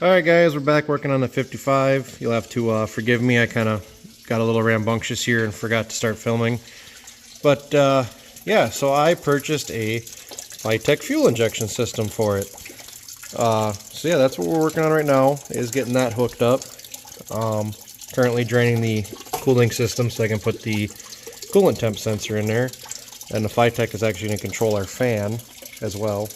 Alright guys, we're back working on the 55. You'll have to forgive me, I kind of got a little rambunctious here and forgot to start filming. But yeah, so I purchased a high-tech fuel injection system for it. So yeah, that's what we're working on right now, is getting that hooked up. Currently draining the cooling system so I can put the coolant temp sensor in there. And the Phytech is actually going to control our fan as well.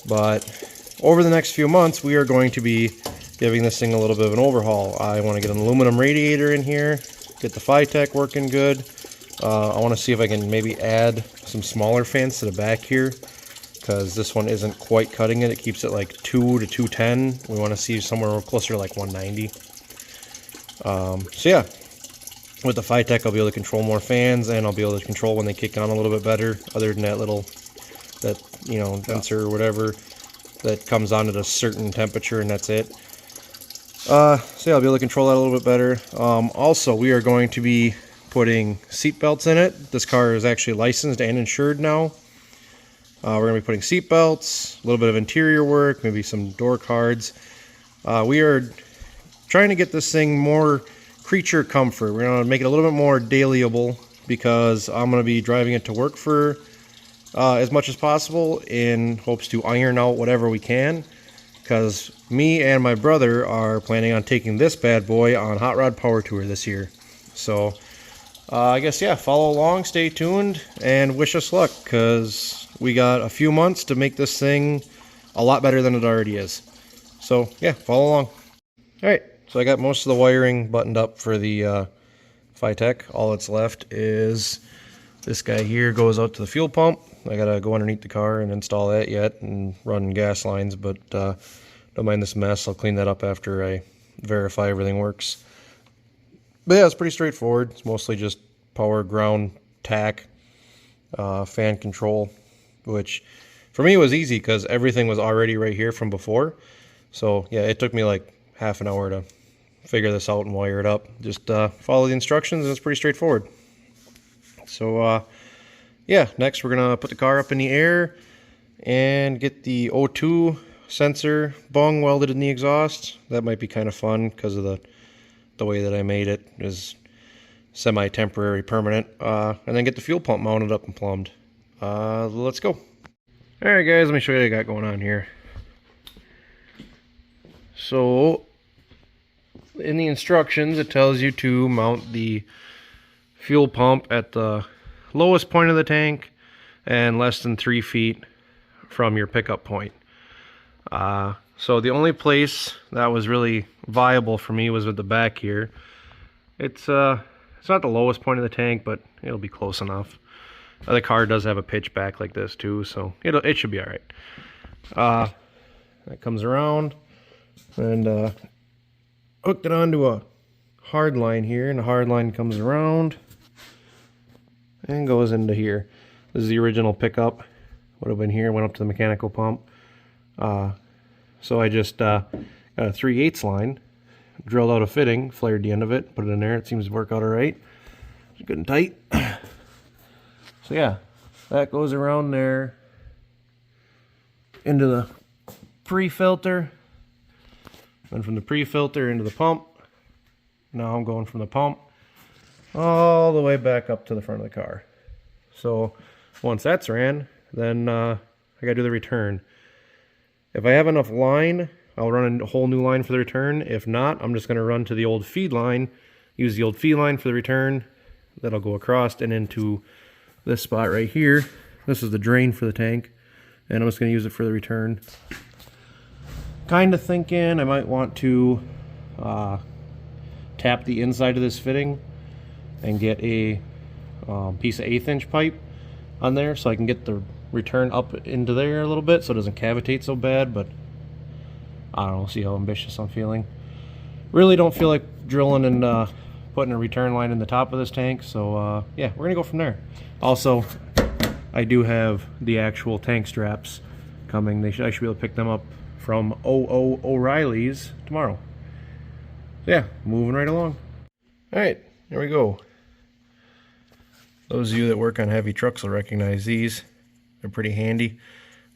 But over the next few months, we are going to be giving this thing a little bit of an overhaul. I want to get an aluminum radiator in here, get the Phytech working good. I want to see if I can maybe add some smaller fans to the back here, because this one isn't quite cutting it. It keeps it like 2 to 210. We want to see somewhere closer to like 190. So yeah, with the Phytech, I'll be able to control more fans, and I'll be able to control when they kick on a little bit better, other than that little, sensor or whatever that comes on at a certain temperature, and that's it. So yeah, I'll be able to control that a little bit better. Also, we are going to be putting seat belts in it. This car is actually licensed and insured now. We're going to be putting seat belts, a little bit of interior work, maybe some door cards. We are trying to get this thing more creature comfort. We're going to make it a little bit more dailyable, because I'm going to be driving it to work for as much as possible in hopes to iron out whatever we can, because me and my brother are planning on taking this bad boy on Hot Rod Power Tour this year. So I guess, yeah, follow along, stay tuned, and wish us luck, because we got a few months to make this thing a lot better than it already is. So yeah, follow along. Alright, so I got most of the wiring buttoned up for the Phytech. All that's left is this guy here goes out to the fuel pump. I gotta go underneath the car and install that yet and run gas lines, but don't mind this mess. I'll clean that up after I verify everything works. But yeah, it's pretty straightforward. It's mostly just power, ground, tack, fan control, which for me was easy because everything was already right here from before. So yeah, it took me like half an hour to figure this out and wire it up. Just follow the instructions and it's pretty straightforward. So yeah, next we're gonna put the car up in the air and get the O2 sensor bung welded in the exhaust. That might be kind of fun because of the way that I made it is semi-temporary permanent. And then get the fuel pump mounted up and plumbed. Let's go. Alright guys, let me show you what I got going on here. So in the instructions it tells you to mount the fuel pump at the lowest point of the tank and less than 3 feet from your pickup point. So the only place that was really viable for me was with the back here. It's not the lowest point of the tank, but it'll be close enough. The car does have a pitch back like this too, so it should be all right. That comes around and hooked it onto a hard line here, and the hard line comes around and goes into here. This is the original pickup. Would have been here, went up to the mechanical pump. So I just got a 3/8 line, drilled out a fitting, flared the end of it, put it in there. It seems to work out all right. It's good and tight. So yeah, that goes around there into the pre-filter, then from the pre-filter into the pump. Now I'm going from the pump all the way back up to the front of the car. So once that's ran, then I gotta do the return. If I have enough line, I'll run a whole new line for the return. If not, I'm just gonna run to the old feed line, use the old feed line for the return. That'll go across and into this spot right here. This is the drain for the tank, and I'm just gonna use it for the return. Kind of thinking I might want to tap the inside of this fitting and get a piece of 1/8 inch pipe on there so I can get the return up into there a little bit so it doesn't cavitate so bad. But I don't know, see how ambitious I'm feeling. Really don't feel like drilling and putting a return line in the top of this tank, so yeah, we're gonna go from there. Also, I do have the actual tank straps coming. I should be able to pick them up from O'Reilly's tomorrow. So yeah, moving right along. Alright, there we go. Those of you that work on heavy trucks will recognize these. They're pretty handy.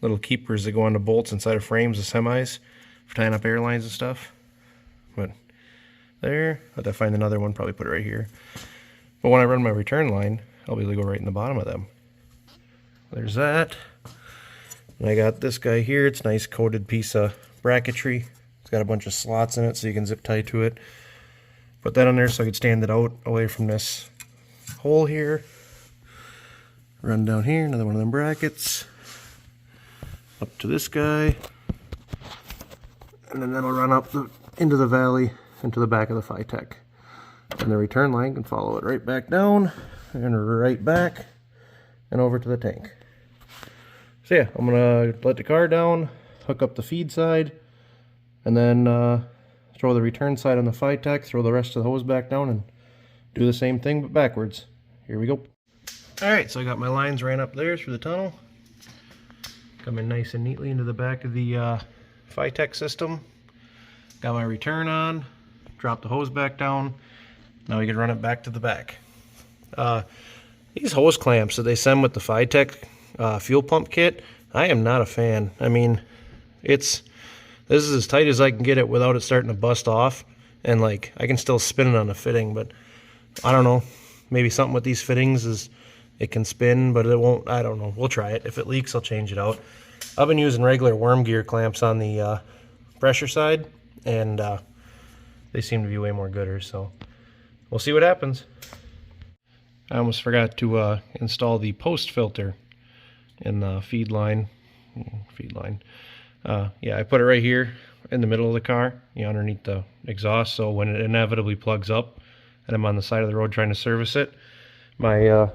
Little keepers that go on the bolts inside of frames of semis. for tying up airlines and stuff. But there, I'll have to find another one, probably put it right here. But when I run my return line, I'll be able to go right in the bottom of them. There's that. And I got this guy here. It's a nice coated piece of bracketry. It's got a bunch of slots in it so you can zip tie to it. Put that on there so I could stand it out away from this hole here. Run down here, another one of them brackets. Up to this guy. And then that'll run up into the valley, into the back of the Phytech. And the return line can follow it right back down and right back and over to the tank. So yeah, I'm gonna let the car down, hook up the feed side, and then throw the return side on the Phytech, throw the rest of the hose back down, and do the same thing but backwards. Here we go. Alright, so I got my lines ran up there through the tunnel. Coming nice and neatly into the back of the Phytech system. Got my return on, drop the hose back down. Now we can run it back to the back. These hose clamps that they send with the Phytech fuel pump kit, I am not a fan. I mean, this is as tight as I can get it without it starting to bust off, and like I can still spin it on the fitting, but I don't know. Maybe something with these fittings is it can spin, but it won't. I don't know. We'll try it. If it leaks, I'll change it out. I've been using regular worm gear clamps on the pressure side, and they seem to be way more gooder, so we'll see what happens. I almost forgot to install the post filter in the feed line. Yeah, I put it right here in the middle of the car, underneath the exhaust, so when it inevitably plugs up and I'm on the side of the road trying to service it, my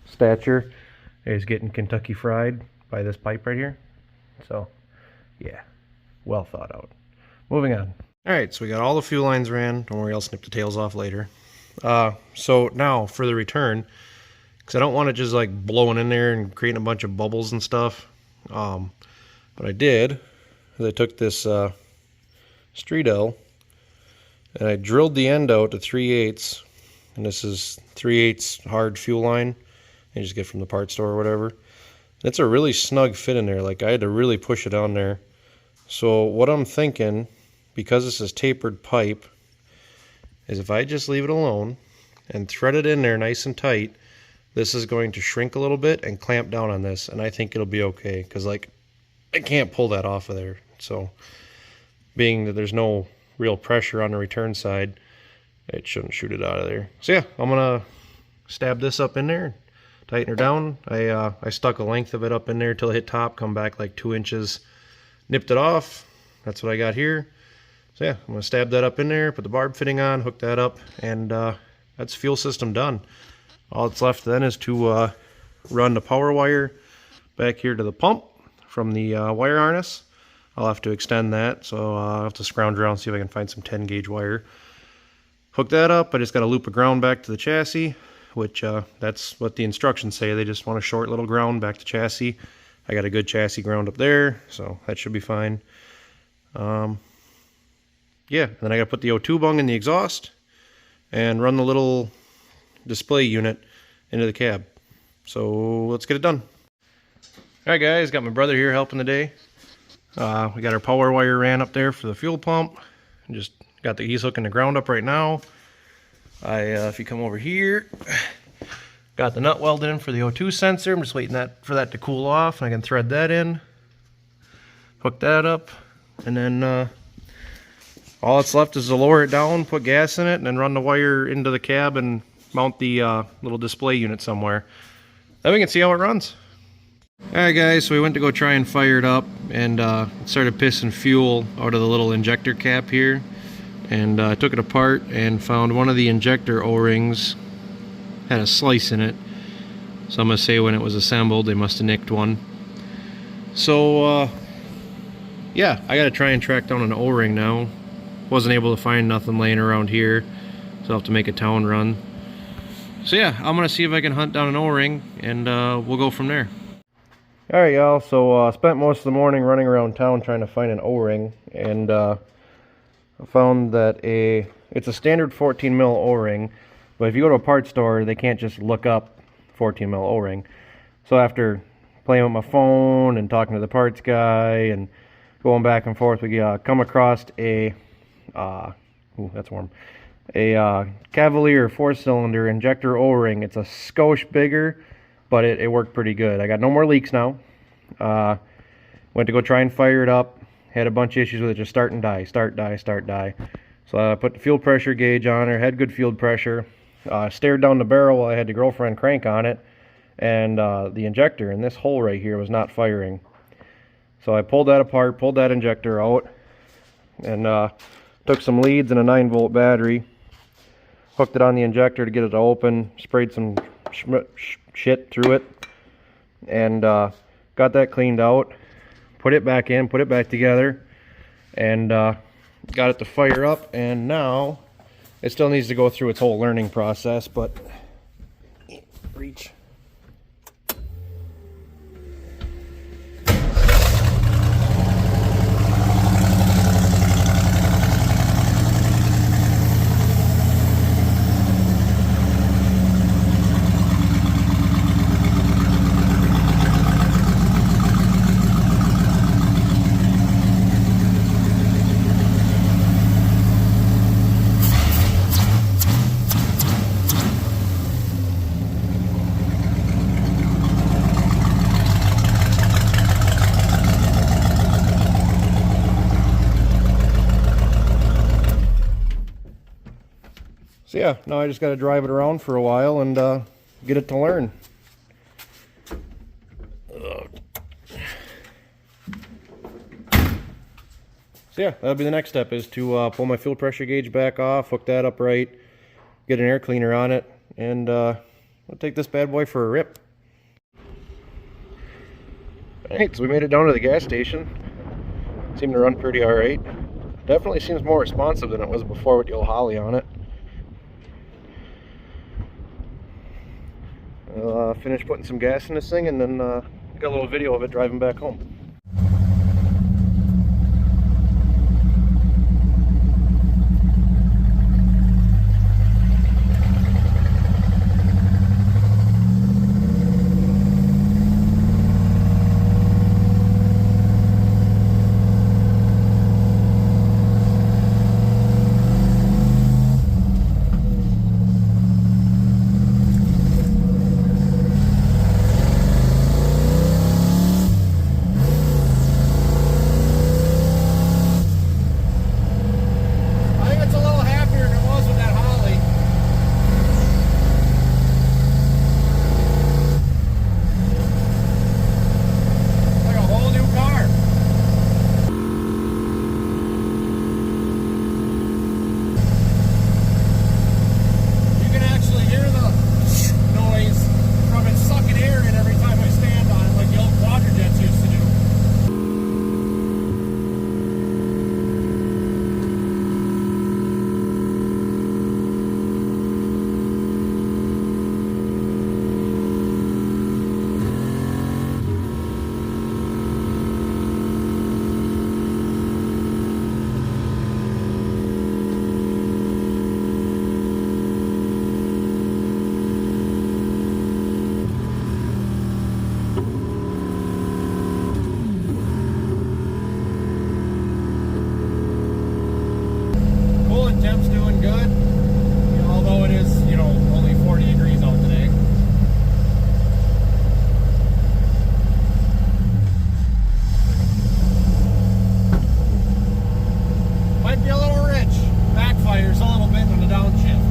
stature is getting Kentucky fried by this pipe right here. So yeah, well thought out. Moving on. Alright, so we got all the fuel lines ran. Don't worry, I'll snip the tails off later. So now for the return, because I don't want it just like blowing in there and creating a bunch of bubbles and stuff. What I did is I took this Streedel and I drilled the end out to 3/8, and this is 3/8 hard fuel line you just get from the parts store or whatever. It's a really snug fit in there. Like, I had to really push it on there. So what I'm thinking, because this is tapered pipe, is if I just leave it alone and thread it in there nice and tight, this is going to shrink a little bit and clamp down on this, and I think it'll be okay, because like I can't pull that off of there. So being that there's no real pressure on the return side, it shouldn't shoot it out of there. So yeah, I'm gonna stab this up in there, tighten her down. I stuck a length of it up in there till it hit top, come back like 2 inches, nipped it off. That's what I got here. So yeah, I'm gonna stab that up in there, put the barb fitting on, hook that up, and that's fuel system done. All that's left then is to run the power wire back here to the pump from the wire harness. I'll have to extend that, so I'll have to scrounge around, see if I can find some 10 gauge wire. Hook that up. I just got a loop of ground back to the chassis, which that's what the instructions say. They just want a short little ground back to chassis. I got a good chassis ground up there, so that should be fine. Yeah, then I got to put the O2 bung in the exhaust and run the little display unit into the cab. So let's get it done. Alright guys, got my brother here helping today. We got our power wire ran up there for the fuel pump. Just got he's hooking the ground up right now. If you come over here, got the nut welded in for the O2 sensor. I'm just waiting for that to cool off, and I can thread that in, hook that up, and then all that's left is to lower it down, put gas in it, and then run the wire into the cab and mount the little display unit somewhere. Then we can see how it runs. Alright guys, so we went to go try and fire it up, and it started pissing fuel out of the little injector cap here. And I took it apart and found one of the injector O-rings had a slice in it. So I'm going to say when it was assembled they must have nicked one. So yeah, I got to try and track down an O-ring now. Wasn't able to find nothing laying around here, so I'll have to make a town run. So yeah, I'm going to see if I can hunt down an O-ring, and we'll go from there. Alright y'all, so spent most of the morning running around town trying to find an O-ring, and I found that it's a standard 14 mil O-ring, but if you go to a parts store they can't just look up 14 mil O-ring. So after playing with my phone and talking to the parts guy and going back and forth, we come across a ooh, that's warm, a Cavalier 4-cylinder injector O-ring. It's a skosh bigger, but it worked pretty good. I got no more leaks now. Went to go try and fire it up, had a bunch of issues with it, just start and die, start, die, start, die. So I put the fuel pressure gauge on her, had good field pressure, stared down the barrel while I had the girlfriend crank on it, and the injector in this hole right here was not firing. So I pulled that apart, pulled that injector out, and took some leads and a 9-volt battery, hooked it on the injector to get it to open, sprayed some shit through it, and got that cleaned out, put it back in, put it back together, and got it to fire up. And now it still needs to go through its whole learning process, but reach. So yeah, now I just got to drive it around for a while and get it to learn. So yeah, that'll be the next step, is to pull my fuel pressure gauge back off, hook that up right, get an air cleaner on it, and I'll take this bad boy for a rip. Alright, so we made it down to the gas station. Seemed to run pretty alright. Definitely seems more responsive than it was before with the old Holly on it. I'll finish putting some gas in this thing, and then got a little video of it driving back home. Temp's doing good, although it is, only 40 degrees out today. Might be a little rich. Backfires a little bit on the downshift.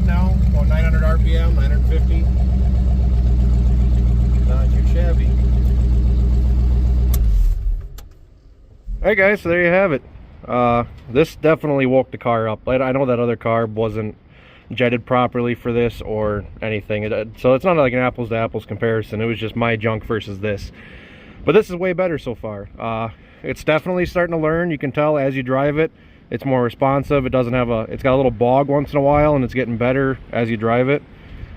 Now, about 900 RPM, 950. Not too shabby. Alright guys, so there you have it. This definitely woke the car up. I know that other car wasn't jetted properly for this or anything, so it's not like an apples to apples comparison. It was just my junk versus this. But this is way better so far. It's definitely starting to learn. You can tell as you drive it, it's more responsive. It doesn't have it's got a little bog once in a while, and it's getting better as you drive it.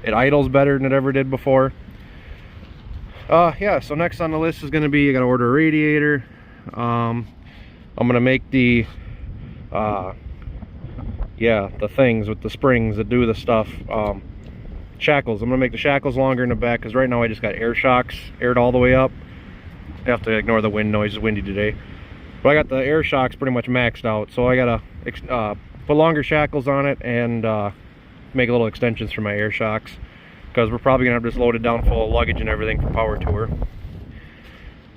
It idles better than it ever did before. Yeah, so next on the list is going to be, I got to order a radiator. I'm going to make the the things with the springs that do the stuff. Shackles. I'm going to make the shackles longer in the back, because right now I just got air shocks aired all the way up. I have to ignore the wind noise, it's windy today. But I got the air shocks pretty much maxed out, so I got to put longer shackles on it and make little extensions for my air shocks, because we're probably going to have this loaded down full of luggage and everything for power tour.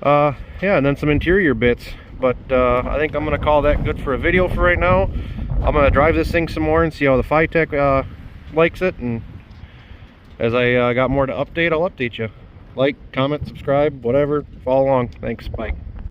Yeah, and then some interior bits, but I think I'm going to call that good for a video for right now. I'm going to drive this thing some more and see how the Phytech likes it, and as I got more to update, I'll update you. Like, comment, subscribe, whatever. Follow along. Thanks. Bye.